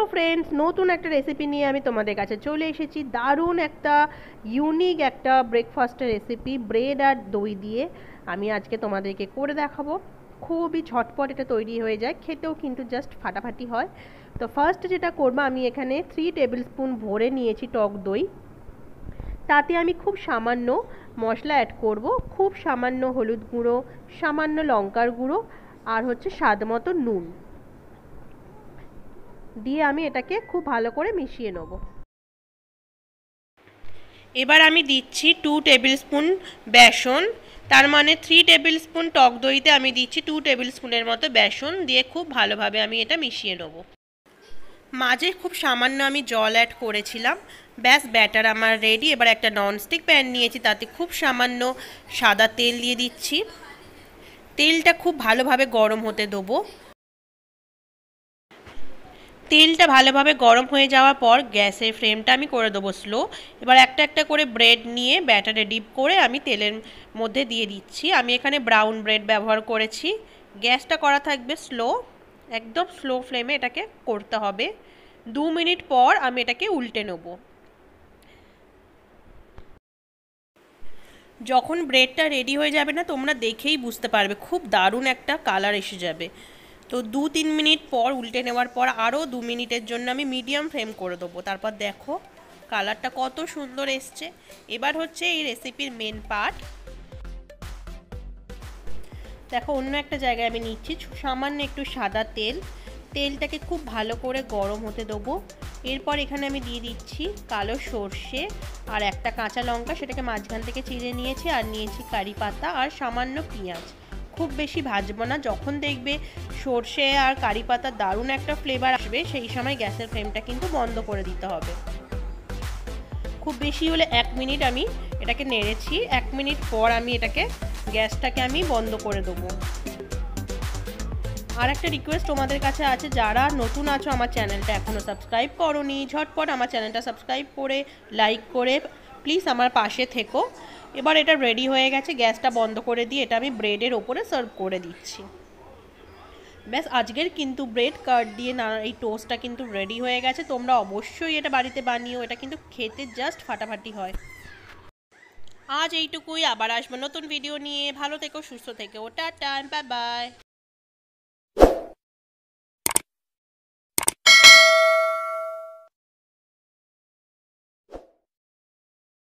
Friends नतून एक recipe निये आमी तोमादेर काछे चले एसेछि। दारुण एक यूनिक एक ब्रेकफास्टेर रेसिपि ब्रेड और दई दिए आमी आजके तोमादेरके करे देखाबो। खूबই झटपट এটা তৈরি হয়ে যায়, খেতেও কিন্তু জাস্ট ফাটাফাটি হয়। তো ফার্স্ট যেটা করব আমি এখানে 3 টেবিল স্পুন ভরে নিয়েছি টক দই। তাতে আমি খুব সামান্য মশলা অ্যাড করব, খুব সামান্য হলুদ গুঁড়ো, সামান্য লঙ্কার গুঁড়ো আর হচ্ছে স্বাদ মতো নুন দিয়ে আমি এটাকে খুব ভালো করে মিশিয়ে নেব। এবার আমি দিচ্ছি 2 টেবিল স্পুন বেসন, তার মানে 3 টেবিল স্পুন টক দইতে আমি দিচ্ছি 2 টেবিল স্পুনের মতো বেসন দিয়ে খুব ভালোভাবে আমি এটা মিশিয়ে নেব। মাঝে খুব সামান্য আমি জল অ্যাড করেছিলাম। ব্যাস ব্যাটার আমার রেডি। এবার একটা ননস্টিক প্যান নিয়েছি, তাতে খুব সামান্য সাদা তেল দিয়ে দিচ্ছি। তেলটা খুব ভালোভাবে গরম হতে দেবো। তেলটা ভালোভাবে গরম হয়ে যাওয়ার পর গ্যাসের ফ্লেমটা আমি করে দেবো স্লো। এবার একটা একটা করে ব্রেড নিয়ে ব্যাটারে ডিপ করে আমি তেলের মধ্যে দিয়ে দিচ্ছি। আমি এখানে ব্রাউন ব্রেড ব্যবহার করেছি। গ্যাসটা করা থাকবে স্লো, একদম স্লো ফ্লেমে এটাকে করতে হবে। 2 মিনিট পর আমি এটাকে উল্টে নেব। যখন ব্রেডটা রেডি হয়ে যাবে না, তোমরা দেখেই বুঝতে পারবে খুব দারুণ একটা কালার এসে যাবে। তো 2-3 মিনিট পর উল্টে নেওয়ার পর আরও 2 মিনিটের জন্য আমি মিডিয়াম ফ্লেম করে দেবো। তারপর দেখো কালারটা কত সুন্দর এসছে। এবার হচ্ছে এই রেসিপির মেন পার্ট। দেখো অন্য একটা জায়গায় আমি নিচ্ছি সামান্য একটু সাদা তেল। তেলটাকে খুব ভালো করে গরম হতে দেবো। এরপর এখানে আমি দিয়ে দিচ্ছি কালো সর্ষে আর একটা কাঁচা লঙ্কা, সেটাকে মাঝখান থেকে চিড়ে নিয়েছি, আর নিয়েছি কারি পাতা আর সামান্য পেঁয়াজ। খুব বেশি ভাজবো না, যখন দেখবে সর্ষে আর কারি পাতার দারুণ একটা ফ্লেভার আসবে সেই সময় গ্যাসের ফ্লেমটা কিন্তু বন্ধ করে দিতে হবে। খুব বেশি হলে 1 মিনিট আমি এটাকে নেড়েছি। 1 মিনিট পর আমি এটাকে গ্যাসটাকে আমি বন্ধ করে দেবো। আর একটা রিকোয়েস্ট তোমাদের কাছে আছে, যারা নতুন আছো আমার চ্যানেলটা এখনও সাবস্ক্রাইব করোনি, ঝটপট আমার চ্যানেলটা সাবস্ক্রাইব করে লাইক করে প্লিজ আমার পাশে থেকো। এবার এটা রেডি হয়ে গেছে, গ্যাসটা বন্ধ করে দিয়ে এটা আমি ব্রেডের ওপরে সার্ভ করে দিচ্ছি। ব্যাস আজকের কিন্তু ব্রেড কাট দিয়ে না এই টোস্টটা কিন্তু রেডি হয়ে গেছে। তোমরা অবশ্যই এটা বাড়িতে বানিও, এটা কিন্তু খেতে জাস্ট ফাটাফাটি হয়। আজ এইটুকুই, আবার আসবো নতুন ভিডিও নিয়ে। ভালো থেকো, সুস্থ থেকো, টাটা, বাই বাই।